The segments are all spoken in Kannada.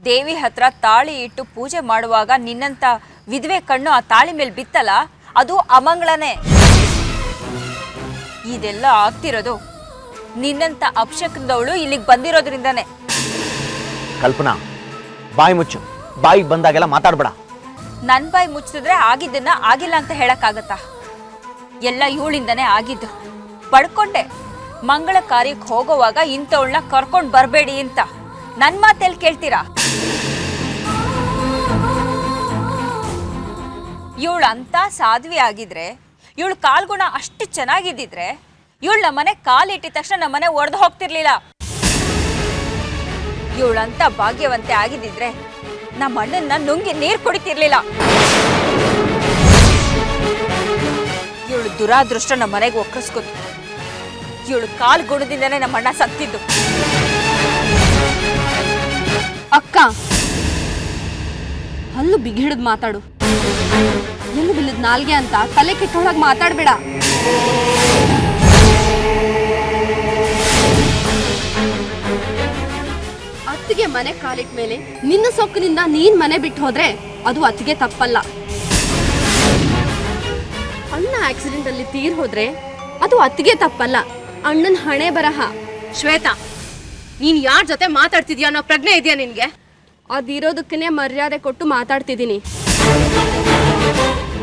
ದೇವಿ ಹತ್ರ ತಾಳಿ ಇಟ್ಟು ಪೂಜೆ ಮಾಡುವಾಗ ನಿನ್ನಂತ ವಿಧವೆ ಕಣ್ಣು ಆ ತಾಳಿ ಮೇಲೆ ಬಿತ್ತಲ್ಲ, ಅದು ಅಮಂಗಳನೇ. ಇದೆಲ್ಲ ಆಗ್ತಿರೋದು ನಿನ್ನಂತ ಅಪಶಕನದವಳು ಇಲ್ಲಿಗೆ ಬಂದಿರೋದ್ರಿಂದಾನೆ. ಕಲ್ಪನಾ, ಬಾಯಿ ಮುಚ್ಚು. ಬಾಯಿಗೆ ಬಂದಾಗೆಲ್ಲ ಮಾತಾಡ್ಬೇಡ. ನನ್ನ ಬಾಯಿ ಮುಚ್ಚಿದ್ರೆ ಆಗಿದ್ದನ್ನ ಆಗಿಲ್ಲ ಅಂತ ಹೇಳಕ್ಕಾಗತ್ತಾ? ಎಲ್ಲ ಇವಳಿಂದನೇ ಆಗಿದ್ದು. ಪಡ್ಕೊಂಡೆ ಮಂಗಳ ಕಾರ್ಯಕ್ಕೆ ಹೋಗೋವಾಗ ಇಂಥವಳನ್ನ ಕರ್ಕೊಂಡು ಬರಬೇಡಿ ಅಂತ. ನನ್ನ ಮಾತೆಲ್ಲಿ ಕೇಳ್ತೀರಾ? ಇವಳು ಅಂತ ಸಾಧ್ವಿ ಆಗಿದ್ರೆ, ಇವಳು ಕಾಲ್ಗುಣ ಅಷ್ಟು ಚೆನ್ನಾಗಿದ್ದಿದ್ರೆ, ಇವಳು ನಮ್ಮನೆ ಕಾಲಿಟ್ಟಿದ ತಕ್ಷಣ ನಮ್ಮನೆ ಒಡೆದು ಹೋಗ್ತಿರ್ಲಿಲ್ಲ. ಇವಳಂತ ಭಾಗ್ಯವಂತೆ ಆಗಿದ್ದಿದ್ರೆ ನಮ್ಮ ಅಣ್ಣನ್ನ ನುಂಗಿ ನೀರು ಕುಡಿತಿರ್ಲಿಲ್ಲ. ಇವಳು ದುರಾದೃಷ್ಟ ನಮ್ಮ ಮನೆಗೆ ಒಕ್ಕರಿಸ್ಕೊತು. ಇವಳು ಕಾಲ್ ಗುಣದಿಂದನೇ ನಮ್ಮ ಅಣ್ಣ ಸತ್ತಿದ್ದು. ಅಕ್ಕ, ಹಲ್ಲು ಬಿಗಿಹಿಡಿದು ಮಾತಾಡು. ಎಲ್ಲಿ ಬಿಲ್ಲದ ನಾಲ್ಗೆ ಅಂತ ತಲೆ ಕೆಟ್ಟೊಳಗೆ ಮಾತಾಡ್ಬೇಡ. ಅತ್ತಿಗೆ ಮನೆ ಕಾಲಿಟ್ಟ ಮೇಲೆ ನಿನ್ನ ಸೊಕ್ಕಿನಿಂದ ನೀನ್ ಮನೆ ಬಿಟ್ಟು ಹೋದ್ರೆ ಅದು ಅತ್ತಿಗೆ ತಪ್ಪಲ್ಲ. ಅಣ್ಣ ಆಕ್ಸಿಡೆಂಟ್ ಅಲ್ಲಿ ತೀರ್ ಹೋದ್ರೆ ಅದು ಅತ್ತಿಗೆ ತಪ್ಪಲ್ಲ, ಅಣ್ಣನ ಹಣೆ ಬರಹ. ಶ್ವೇತಾ, ನೀನ್ ಯಾರ ಜೊತೆ ಮಾತಾಡ್ತಿದ್ಯಾ ಅನ್ನೋ ಪ್ರಜ್ಞೆ ಇದೆಯಾ ನಿನ್ಗೆ? ಅದಿರೋದಕ್ಕೇ ಮರ್ಯಾದೆ ಕೊಟ್ಟು ಮಾತಾಡ್ತಿದ್ದೀನಿ.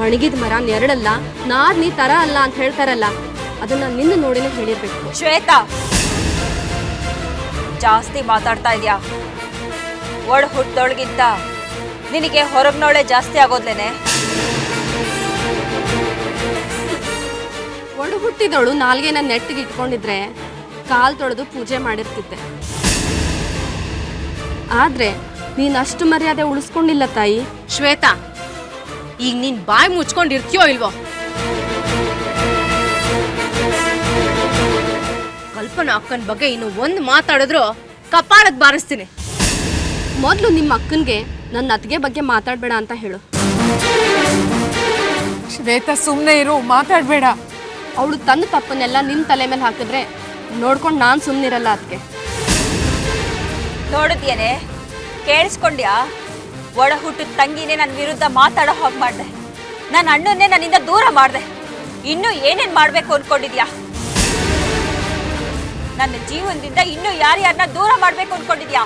ಒಣಗಿದ ಮರ ನೆರಳಲ್ಲ, ನಾರ್ ನೀ ತರ ಅಲ್ಲ ಅಂತ ಹೇಳ್ತಾರಲ್ಲ, ಅದನ್ನ ನಿನ್ನ ನೋಡಿನೇ ಹೇಳಿರ್ಬೇಕು. ಶ್ವೇತಾ, ಜಾಸ್ತಿ ಮಾತಾಡ್ತಾ ಇದ್ಯಾ. ಒಳ ಹುಟ್ಟದೊಳಗಿಂತ ನಿನಗೆ ಹೊರಗ್ನೋಳೆ ಜಾಸ್ತಿ ಆಗೋದ್ಲೇನೆ. ಒಡ ಹುಟ್ಟಿದವಳು ನಾಲ್ಗೆನ ನೆಟ್ಟಿಗೆ ಇಟ್ಕೊಂಡಿದ್ರೆ ಕಾಲ್ ತೊಳೆದು ಪೂಜೆ ಮಾಡಿರ್ತಿದ್ದೆ. ಆದ್ರೆ ನೀನ್ ಅಷ್ಟು ಮರ್ಯಾದೆ ಉಳಿಸ್ಕೊಂಡಿಲ್ಲ ತಾಯಿ. ಶ್ವೇತಾ, ಈಗ ನೀನ್ ಬಾಯಿ ಮುಚ್ಕೊಂಡಿರ್ತೀಯೋ ಇಲ್ವೋ? ಕಲ್ಪನಾ ಅಕ್ಕನ ಬಗ್ಗೆ ಇನ್ನು ಒಂದು ಮಾತಾಡಿದ್ರು ಕಪಾಳಕ್ ಬಾರಿಸ್ತೀನಿ. ಮೊದಲು ನಿಮ್ಮ ಅಕ್ಕನ್ಗೆ ನನ್ನ ಅತ್ತಿಗೆ ಬಗ್ಗೆ ಮಾತಾಡ್ಬೇಡ ಅಂತ ಹೇಳು. ಶ್ವೇತಾ, ಸುಮ್ಮನೆ ಇರು, ಮಾತಾಡ್ಬೇಡ. ಅವಳು ತನ್ನ ತಪ್ಪನ್ನೆಲ್ಲ ನಿನ್ನ ತಲೆ ಮೇಲೆ ಹಾಕಿದ್ರೆ ನೋಡ್ಕೊಂಡು ನಾನು ಸುಮ್ಮನಿರಲ್ಲ. ಅದಕ್ಕೆ ನೋಡಿದ್ಯೇನೆ, ಕೇಳಿಸ್ಕೊಂಡ್ಯಾ? ಒಡ ಹುಟ್ಟಿದ ತಂಗಿನೇ ನನ್ನ ವಿರುದ್ಧ ಮಾತಾಡೋ ಹಾಗೆ ಮಾಡಿದೆ. ನನ್ನ ಅಣ್ಣನ್ನೇ ನನ್ನಿಂದ ದೂರ ಮಾಡಿದೆ. ಇನ್ನೂ ಏನೇನು ಮಾಡಬೇಕು ಅನ್ಕೊಂಡಿದ್ಯಾ? ನನ್ನ ಜೀವನದಿಂದ ಇನ್ನೂ ಯಾರ್ಯಾರನ್ನ ದೂರ ಮಾಡಬೇಕು ಅನ್ಕೊಂಡಿದ್ಯಾ?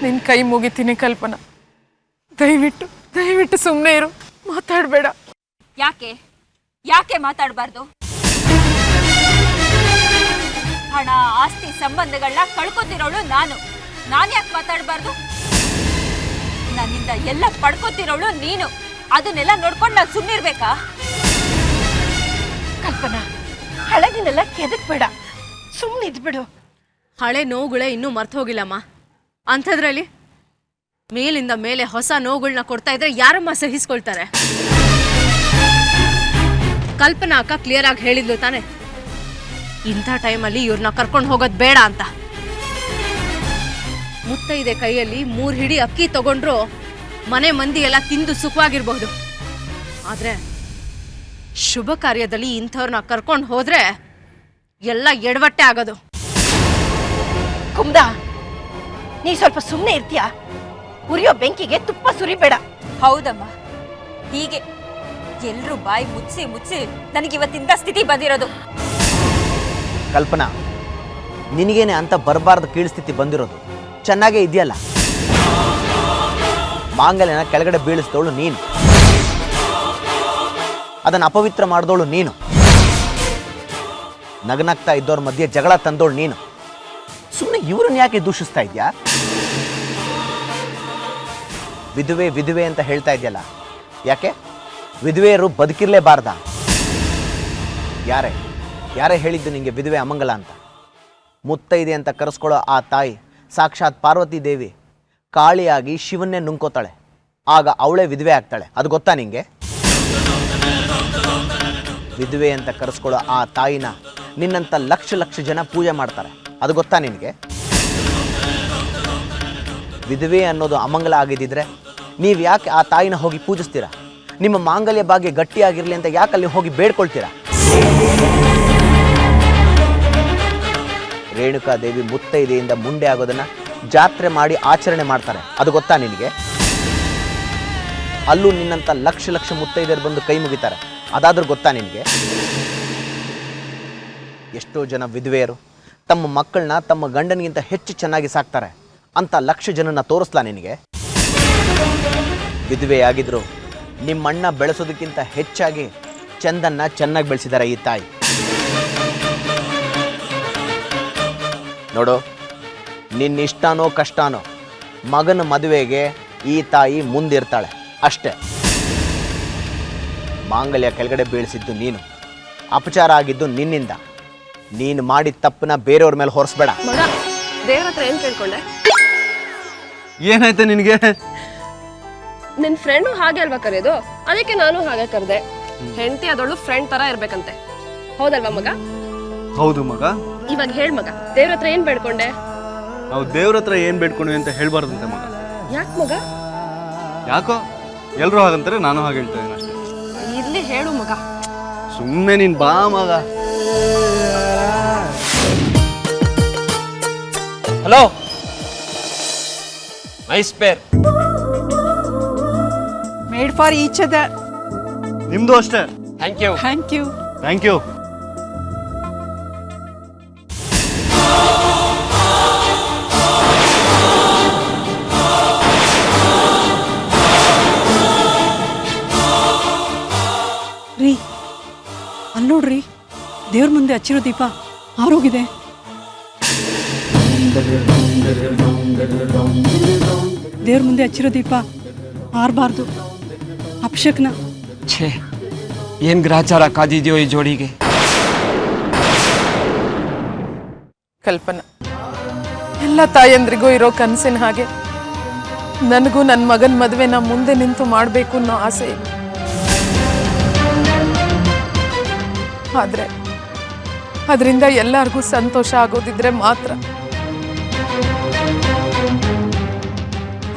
ನಿನ್ ಕೈ ಮುಗಿತೀನಿ ಕಲ್ಪನಾ. ದಯವಿಟ್ಟು ದಯವಿಟ್ಟು ಸುಮ್ಮನೆ ಇರು, ಮಾತಾಡಬೇಡ. ಯಾಕೆ ಯಾಕೆ ಮಾತಾಡಬಾರ್ದು? ಹಣ, ಆಸ್ತಿ, ಸಂಬಂಧಗಳನ್ನ ಕಳ್ಕೊತಿರೋಳು ನಾನು ಯಾಕೆ ಮಾತಾಡಬಾರ್ದು? ನನ್ನಿಂದ ಎಲ್ಲ ಪಡ್ಕೊತಿರೋಳು ನೀನು. ಅದನ್ನೆಲ್ಲ ನೋಡ್ಕೊಂಡು ನಾನು ಸುಮ್ಮನಿರ್ಬೇಕಾ? ಕಲ್ಪನಾ, ಹಳೆಗಿನೆಲ್ಲ ಕೆದಕ್ಬೇಡ, ಸುಮ್ಮನಿದ್ಬಿಡು. ಹಳೆ ನೋವುಗಳೇ ಇನ್ನೂ ಮರ್ತು ಹೋಗಿಲ್ಲಮ್ಮ. ಅಂಥದ್ರಲ್ಲಿ ಮೇಲಿಂದ ಮೇಲೆ ಹೊಸ ನೋವುಗಳನ್ನ ಕೊಡ್ತಾ ಇದ್ರೆ ಯಾರಮ್ಮ ಸಹಿಸ್ಕೊಳ್ತಾರೆ? ಕಲ್ಪನಾ ಅಕ್ಕ ಕ್ಲಿಯರ್ ಆಗಿ ಹೇಳಿದ್ಲು ತಾನೆ, ಇಂಥ ಟೈಮಲ್ಲಿ ಇವ್ರನ್ನ ಕರ್ಕೊಂಡು ಹೋಗೋದು ಬೇಡ ಅಂತ. ಮುತ್ತೈದೆ ಕೈಯಲ್ಲಿ 3 ಹಿಡಿ ಅಕ್ಕಿ ತಗೊಂಡ್ರು ಮನೆ ಮಂದಿ ಎಲ್ಲ ತಿಂದು ಸುಖವಾಗಿರ್ಬಹುದು. ಆದ್ರೆ ಶುಭ ಕಾರ್ಯದಲ್ಲಿ ಇಂಥವ್ರನ್ನ ಕರ್ಕೊಂಡು ಹೋದ್ರೆ ಎಲ್ಲ ಎಡವಟ್ಟೆ ಆಗೋದು. ಕುಮ್ದ, ನೀ ಸ್ವಲ್ಪ ಸುಮ್ಮನೆ ಇರ್ತೀಯಾ? ಉರಿಯೋ ಬೆಂಕಿಗೆ ತುಪ್ಪ ಸುರಿಬೇಡ. ಹೌದಮ್ಮ, ಹೀಗೆ ಎಲ್ರೂ ಬಾಯಿ ಮುಚ್ಚಿ ನನಗಿವತ್ತಿಂದ ಸ್ಥಿತಿ ಬಂದಿರೋದು. ಕಲ್ಪನಾ, ನಿನಗೇನೆ ಅಂತ ಬರಬಾರ್ದು ಕೀಳ್ಸ್ಥಿತಿ ಬಂದಿರೋದು. ಚೆನ್ನಾಗೇ ಇದೆಯಲ್ಲ. ಮಾಂಗಲ್ಯನ ಕೆಳಗಡೆ ಬೀಳಿಸಿದವಳು ನೀನು, ಅದನ್ನು ಅಪವಿತ್ರ ಮಾಡಿದವಳು ನೀನು, ನಗನಗ್ತಾ ಇದ್ದವ್ರ ಮಧ್ಯೆ ಜಗಳ ತಂದವಳು ನೀನು. ಸುಮ್ಮನೆ ಇವ್ರನ್ನ ಯಾಕೆ ದೂಷಿಸ್ತಾ ಇದೆಯಾ? ವಿಧವೆ ವಿಧವೆ ಅಂತ ಹೇಳ್ತಾ ಇದೆಯಲ್ಲ, ಯಾಕೆ? ವಿಧವೆಯರು ಬದುಕಿರ್ಲೇಬಾರ್ದ? ಯಾರೇ ಹೇಳಿದ್ದು ನಿಂಗೆ ವಿಧವೆ ಅಮಂಗಲ ಅಂತ? ಮುತ್ತೈದೆ ಅಂತ ಕರೆಸ್ಕೊಳ್ಳೋ ಆ ತಾಯಿ ಸಾಕ್ಷಾತ್ ಪಾರ್ವತಿ ದೇವಿ ಕಾಳಿಯಾಗಿ ಶಿವನ್ನೇ ನುಂಗ್ಕೋತಾಳೆ. ಆಗ ಅವಳೇ ವಿಧವೆ ಆಗ್ತಾಳೆ. ಅದು ಗೊತ್ತಾ ನಿಂಗೆ? ವಿಧವೆ ಅಂತ ಕರೆಸ್ಕೊಳ್ಳೋ ಆ ತಾಯಿನ ನಿನ್ನಂತ ಲಕ್ಷ ಜನ ಪೂಜೆ ಮಾಡ್ತಾರೆ. ಅದು ಗೊತ್ತಾ ನಿನಗೆ? ವಿಧವೆ ಅನ್ನೋದು ಅಮಂಗಲ ಆಗಿದ್ದಿದ್ರೆ ನೀವು ಯಾಕೆ ಆ ತಾಯಿನ ಹೋಗಿ ಪೂಜಿಸ್ತೀರಾ? ನಿಮ್ಮ ಮಾಂಗಲ್ಯ ಭಾಗ್ಯ ಗಟ್ಟಿಯಾಗಿರಲಿ ಅಂತ ಯಾಕೆ ಅಲ್ಲಿ ಹೋಗಿ ಬೇಡ್ಕೊಳ್ತೀರಾ? ರೇಣುಕಾದೇವಿ ಮುತ್ತೈದೆಯಿಂದ ಮುಂಡೆ ಆಗೋದನ್ನ ಜಾತ್ರೆ ಮಾಡಿ ಆಚರಣೆ ಮಾಡ್ತಾರೆ. ಅದು ಗೊತ್ತಾ ನಿನಗೆ? ಅಲ್ಲೂ ನಿನ್ನಂತ ಲಕ್ಷ ಲಕ್ಷ ಮುತ್ತೈದೆಯರು ಬಂದು ಕೈ ಮುಗಿತಾರೆ. ಅದಾದ್ರೂ ಗೊತ್ತಾ ನಿನಗೆ? ಎಷ್ಟೋ ಜನ ವಿಧವೆಯರು ತಮ್ಮ ಮಕ್ಕಳನ್ನ ತಮ್ಮ ಗಂಡನಿಗಿಂತ ಹೆಚ್ಚು ಚೆನ್ನಾಗಿ ಸಾಕ್ತಾರೆ ಅಂತ ಲಕ್ಷ ಜನನ ತೋರಿಸ್ಲಾ ನಿನಗೆ? ವಿಧವೆಯಾಗಿದ್ರು ನಿಮ್ಮಣ್ಣ ಬೆಳೆಸೋದಕ್ಕಿಂತ ಹೆಚ್ಚಾಗಿ ಚಂದನ್ನ ಚೆನ್ನಾಗಿ ಬೆಳೆಸಿದ್ದಾರೆ ಈ ತಾಯಿ. ನೋಡು, ನಿನ್ನಿಷ್ಟನೋ ಕಷ್ಟನೋ ಮಗನ ಮದುವೆಗೆ ಈ ತಾಯಿ ಮುಂದಿರ್ತಾಳೆ ಅಷ್ಟೇ. ಮಾಂಗಲ್ಯ ಕೆಳಗಡೆ ಬೀಳಿಸಿದ್ದು ನೀನು, ಅಪಚಾರ ಆಗಿದ್ದು ನಿನ್ನಿಂದ. ನೀನು ಮಾಡಿದ ತಪ್ಪನ್ನ ಬೇರೆಯವ್ರ ಮೇಲೆ ಹೊರಿಸ್ಬೇಡ. ಮಗ ದೇವ್ರ ಹತ್ರ ಏನ್ ಕೇಳ್ಕೊಂಡೆ? ಏನಾಯ್ತು ನಿನಗೆ? ನಿನ್ ಫ್ರೆಂಡು ಹಾಗೆ ಅಲ್ವಾ ಕರೆಯೋದು, ಅದಕ್ಕೆ ನಾನು ಹಾಗೆ ಕರೆದೆ. ಹೆಂಡತಿ ಅದೊಳ್ಳು ಫ್ರೆಂಡ್ ತರ ಇರ್ಬೇಕಂತೆ, ಹೌದಲ್ವಾ ಮಗ? ಹೌದು ಮಗ. ಇವಾಗ ಹೇಳ್ ಮಗ, ದೇವ್ರ ಹತ್ರ ಏನ್ ಬೇಡ್ಕೊಂಡೆ? ನಾವು ದೇವ್ರ ಹತ್ರ ಏನ್ ಬೇಡ್ಕೊಂಡ್ವಿ ಅಂತ ಹೇಳ್ಬಾರ್ದಂತೆ ಮಗ. ಯಾಕೆ ಮಗ? ಯಾಕೋ ಎಲ್ರು ಹಾಗಂತಾರೆ, ನಾನು ಹಾಗೆ ಹೇಳ್ತಾ ಇದ್ದೀನಿ ಅಷ್ಟೇ. ಇರ್ಲಿ ಹೇಳು ಮಗ. ಸುಮ್ಮನೆ ನೀನ್ ಬಾ ಮಗ. Hello, nice pair. Made for each other. ನಿಮ್ದು ಅಷ್ಟೇ. Thank you. Thank you. Thank you. ರೀ, ಅಲ್ಲಿ ನೋಡ್ರಿ, ದೇವ್ರ ಮುಂದೆ ಹಚ್ಚಿರೋ ದೀಪ ಆರೋಗಿದೆ. ದೇವ್ರ ಮುಂದೆ ಹಚ್ಚಿರೋ ದೀಪ ಆರಬಾರ್ದು, ಅಪಶಕ್ನ. ಛೇ, ಏನ್ ಗ್ರಾಚಾರ ಕಾದಿದ್ಯೋ ಈ ಜೋಡಿಗೆ. ಕಲ್ಪನಾ, ಎಲ್ಲ ತಾಯಂದ್ರಿಗೂ ಇರೋ ಕನಸಿನ ಹಾಗೆ ನನಗೂ ನನ್ನ ಮಗನ ಮದುವೆನ ಮುಂದೆ ನಿಂತು ಮಾಡಬೇಕು ಅನ್ನೋ ಆಸೆ ಇದೆ. ಆದ್ರೆ ಅದರಿಂದ ಎಲ್ಲರಿಗೂ ಸಂತೋಷ ಆಗೋದಿದ್ರೆ ಮಾತ್ರ.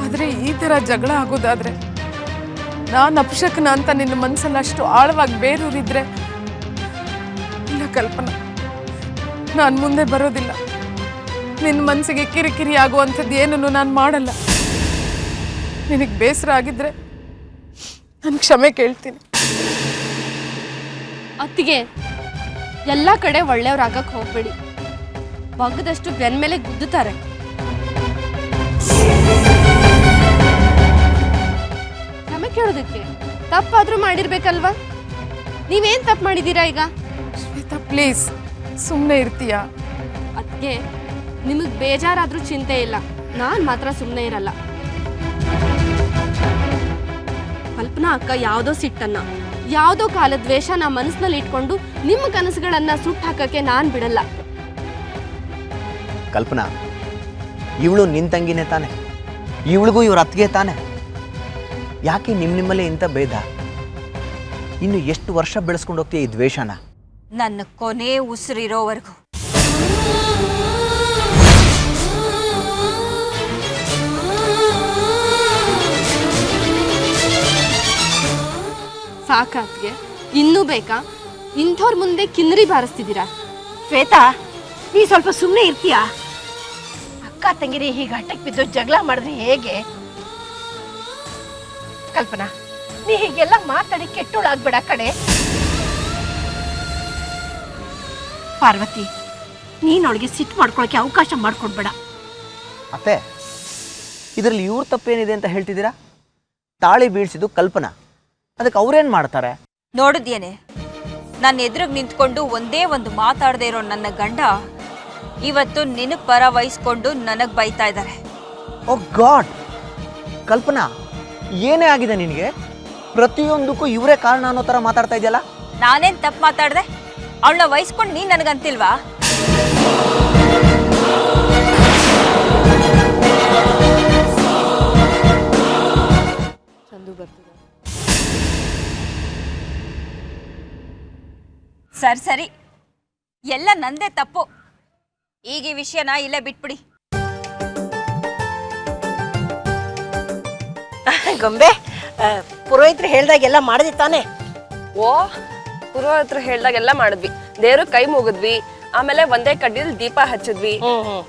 ಆದ್ರೆ ಈ ತರ ಜಗಳ ಆಗೋದಾದ್ರೆ, ನಾನು ಅಪಶಕನ ಅಂತ ನಿನ್ನ ಮನಸ್ಸಲ್ಲಿ ಅಷ್ಟು ಆಳವಾಗಿ ಬೇರೂರಿದ್ರೆ, ಇಲ್ಲ ಕಲ್ಪನಾ, ನಾನು ಮುಂದೆ ಬರೋದಿಲ್ಲ. ನಿನ್ನ ಮನಸ್ಸಿಗೆ ಕಿರಿಕಿರಿ ಆಗುವಂಥದ್ದು ಏನನ್ನು ನಾನು ಮಾಡಲ್ಲ. ನಿನಗೆ ಬೇಸರ ಆಗಿದ್ರೆ ನಾನು ಕ್ಷಮೆ ಕೇಳ್ತೀನಿ. ಅತ್ತಿಗೆ, ಎಲ್ಲ ಕಡೆ ಒಳ್ಳೆಯವ್ರಾಗಕ್ ಹೋಗ್ಬೇಡಿ. ಬಗ್ಗದಷ್ಟು ಬೆನ್ ಮೇಲೆ ಗುದ್ದುತ್ತಾರೆ. ಕ್ಷಮೆ ಕೇಳೋದಕ್ಕೆ ತಪ್ಪಾದ್ರೂ ಮಾಡಿರ್ಬೇಕಲ್ವಾ? ನೀವೇನ್ ತಪ್ಪು ಮಾಡಿದ್ದೀರಾ ಈಗ? ಶ್ವೇತಾ, ಪ್ಲೀಸ್ ಸುಮ್ಮನೆ ಇರ್ತೀಯಾ? ಅದಕ್ಕೆ ನಿಮಗೆ ಬೇಜಾರಾದ್ರೂ ಚಿಂತೆ ಇಲ್ಲ, ನಾನು ಮಾತ್ರ ಸುಮ್ಮನೆ ಇರಲ್ಲ. ಕಲ್ಪನಾ ಅಕ್ಕ ಯಾವುದೋ ಸಿಟ್ಟನ್ನ, ಯಾವುದೋ ಕಾಲದ ದ್ವೇಷನ ಮನಸ್ಸಿನಲ್ಲಿ ಇಟ್ಕೊಂಡು ನಿಮ್ಮ ಕನಸುಗಳನ್ನ ಸುಟ್ಟು ಹಾಕಕ್ಕೆ ನಾನು ಬಿಡಲ್ಲ. ಕಲ್ಪನಾ, ಇವಳು ನಿನ್ನ ತಂಗಿನೇ ತಾನೆ, ಇವಳಿಗೂ ಇವ್ರ ಅತ್ತಿಗೆ ತಾನೆ. ಯಾಕೆ ನಿಮ್ಮಲ್ಲೇ ಇಂಥ ಭೇದ? ಇನ್ನು ಎಷ್ಟು ವರ್ಷ ಬೆಳೆಸ್ಕೊಂಡು ಹೋಗ್ತೀಯ ಈ ದ್ವೇಷನ? ನನ್ನ ಕೊನೆ ಉಸಿರಿರೋವರೆಗೂ. ಸಾಕಾತ್ಗೆ ಇನ್ನೂ ಬೇಕಾ? ಇಂಥವ್ರ ಮುಂದೆ ಕಿನ್ನರಿ ಬಾರಿಸ್ತಿದ್ದೀರಾ? ಶ್ವೇತಾ, ನೀ ಸ್ವಲ್ಪ ಸುಮ್ಮನೆ ಇರ್ತೀಯಾ? ಅಕ್ಕ ತಂಗಿರಿ ಹೀಗೆ ಹಠಕ್ಕೆ ಬಿದ್ದು ಜಗಳ ಮಾಡಿದ್ರೆ ಹೇಗೆ? ಕಲ್ಪನಾ, ನೀ ಹೀಗೆಲ್ಲ ಮಾತಾಡಿ ಕೆಟ್ಟೋಳಾಗ್ಬೇಡ ಕಡೆ. ಪಾರ್ವತಿ, ನೀನ್ ಅವಳಿಗೆ ಸಿಟ್ಟು ಮಾಡ್ಕೊಳಕ್ಕೆ ಅವಕಾಶ ಮಾಡ್ಕೊಡ್ಬೇಡ. ಅತ್ತೆ, ಇದರಲ್ಲಿ ಇವ್ರ ತಪ್ಪೇನಿದೆ ಅಂತ ಹೇಳ್ತಿದ್ದೀರಾ? ತಾಳಿ ಬೀಳ್ಸಿದ್ದು ಕಲ್ಪನಾ, ಅದಕ್ಕೆ ಅವ್ರೇನು ಮಾಡ್ತಾರೆ? ನೋಡಿದ್ಯೇನೆ, ನನ್ನ ಎದುರಿಗೆ ನಿಂತ್ಕೊಂಡು ಒಂದೇ ಒಂದು ಮಾತಾಡದೇ ಇರೋ ನನ್ನ ಗಂಡ ಇವತ್ತು ನಿನ್ನ ಪರ ವಹಿಸ್ಕೊಂಡು ನನಗೆ ಬೈತಾ ಇದ್ದಾರೆ. ಓ ಗಾಡ್, ಕಲ್ಪನಾ, ಏನೇ ಆಗಿದೆ ನಿನಗೆ? ಪ್ರತಿಯೊಂದಕ್ಕೂ ಇವರೇ ಕಾರಣ ಅನ್ನೋ ಥರ ಮಾತಾಡ್ತಾ ಇದೆಯಲ್ಲ? ನಾನೇನು ತಪ್ಪು ಮಾತಾಡ್ದೆ? ಅವಳನ್ನ ವಹಿಸ್ಕೊಂಡು ನೀನು ನನಗಂತಿಲ್ವಾ? ಸರಿ, ಎಲ್ಲ ನಂದೇ ತಪ್ಪು. ಈಗ ಈ ವಿಷಯನ ಇಲ್ಲೇ ಬಿಟ್ಬಿಡಿ. ಗೊಂಬೆ, ಪುರೋಹಿತರು ಹೇಳ್ದಾಗೆಲ್ಲ ಮಾಡಿದೆ ತಾನೆ? ಓ, ಪುರೋಹಿತರು ಹೇಳ್ದಾಗೆಲ್ಲ ಮಾಡಿದ್ವಿ, ದೇವ್ರ ಕೈ ಮುಗಿದ್ವಿ, ಆಮೇಲೆ ಒಂದೇ ಕಡ್ಡಿಲಿ ದೀಪ ಹಚ್ಚಿದ್ವಿ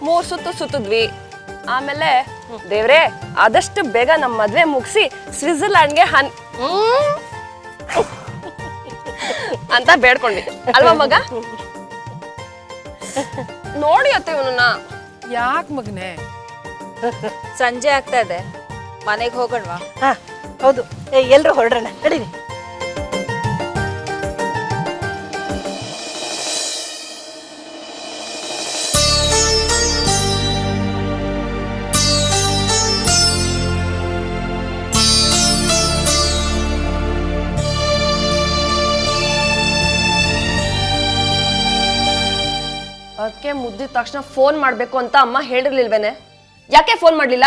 3 ಸುತ್ತು ಸುತ್ತಿದ್ವಿ. ಆಮೇಲೆ ದೇವ್ರೆ ಆದಷ್ಟು ಬೇಗ ನಮ್ಮ ಮದ್ವೆ ಮುಗಿಸಿ ಸ್ವಿಟ್ಜರ್ಲ್ಯಾಂಡ್ಗೆ ಅಂತ ಬೇಡ್ಕೊಂಡ್ವಿ ಅಲ್ವಾ ಮಗ? ನೋಡಿ ಅತ್ತೆ ಇವನನ್ನ. ಯಾಕೆ ಮಗನೇ? ಸಂಜೆ ಆಗ್ತಾ ಇದೆ, ಮನೆಗೆ ಹೋಗೋಣವಾ? ಹಾ ಹೌದು, ಎಲ್ರು ಹೊರಡ್ರಣ, ನಡೀರಿ. ಅದಕ್ಕೆ ಮುದ್ದಿದ ತಕ್ಷಣ ಫೋನ್ ಮಾಡ್ಬೇಕು ಅಂತ ಅಮ್ಮ ಹೇಳಿರ್ಲಿಲ್ವೇನೆ? ಯಾಕೆ ಫೋನ್ ಮಾಡ್ಲಿಲ್ಲ?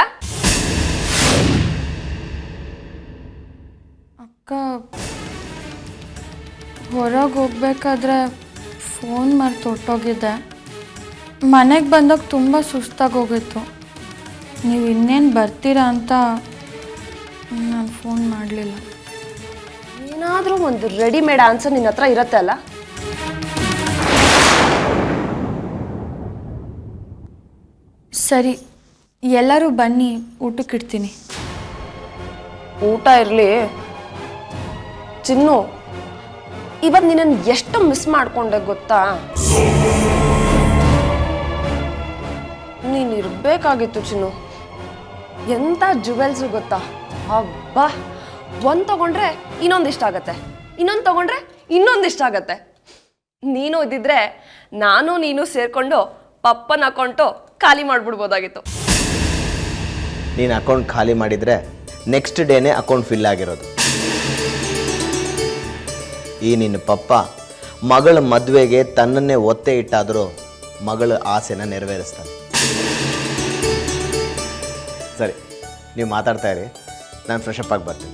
ಅಕ್ಕ ಹೊರಗೆ ಹೋಗ್ಬೇಕಾದ್ರೆ ಫೋನ್ ಮರ್ತು ಹೊಟ್ಟೋಗಿದ್ದೆ. ಮನೆಗೆ ಬಂದಾಗ ತುಂಬ ಸುಸ್ತಾಗಿ ಹೋಗಿತ್ತು. ನೀವು ಇನ್ನೇನು ಬರ್ತೀರಾ ಅಂತ ನಾನು ಫೋನ್ ಮಾಡಲಿಲ್ಲ. ಏನಾದರೂ ಒಂದು ರೆಡಿಮೇಡ್ ಆನ್ಸರ್ ನಿನ್ನ ಹತ್ರ ಇರತ್ತೆ ಅಲ್ಲ? ಸರಿ, ಎಲ್ಲರೂ ಬನ್ನಿ, ಊಟಕ್ಕಿಡ್ತೀನಿ. ಊಟ ಇರಲಿ ಚಿನ್ನು. ಇವತ್ತು ನಿನ್ನನ್ನು ಎಷ್ಟು ಮಿಸ್ ಮಾಡ್ಕೊಂಡೆ ಗೊತ್ತಾ? ನೀನು ಇರಬೇಕಾಗಿತ್ತು ಚಿನ್ನು. ಎಂಥ ಜುವೆಲ್ಸ್ ಗೊತ್ತಾ? ಹಬ್ಬಾ, ಒಂದು ತಗೊಂಡ್ರೆ ಇನ್ನೊಂದಿಷ್ಟ ಆಗತ್ತೆ, ಇನ್ನೊಂದು ತಗೊಂಡ್ರೆ ಇನ್ನೊಂದಿಷ್ಟ ಆಗತ್ತೆ. ನೀನು ಇದ್ದಿದ್ರೆ ನಾನು ನೀನು ಸೇರಿಕೊಂಡು ಪಪ್ಪನ ಅಕೌಂಟು ಖಾಲಿ ಮಾಡಿಬಿಡ್ಬೋದಾಗಿತ್ತು. ನೀನು ಅಕೌಂಟ್ ಖಾಲಿ ಮಾಡಿದರೆ ನೆಕ್ಸ್ಟ್ ಡೇನೇ ಅಕೌಂಟ್ ಫಿಲ್ ಆಗಿರೋದು. ಈ ನಿನ್ನ ಪಪ್ಪ ಮಗಳ ಮದುವೆಗೆ ತನ್ನನ್ನೇ ಒತ್ತೆ ಇಟ್ಟಾದರೂ ಮಗಳ ಆಸೆನ ನೆರವೇರಿಸ್ತಾನೆ. ಸರಿ, ನೀವು ಮಾತಾಡ್ತಾ ಇರಿ, ನಾನು ಫ್ರೆಶ್ ಅಪ್ ಆಗಿ ಬರ್ತೀನಿ.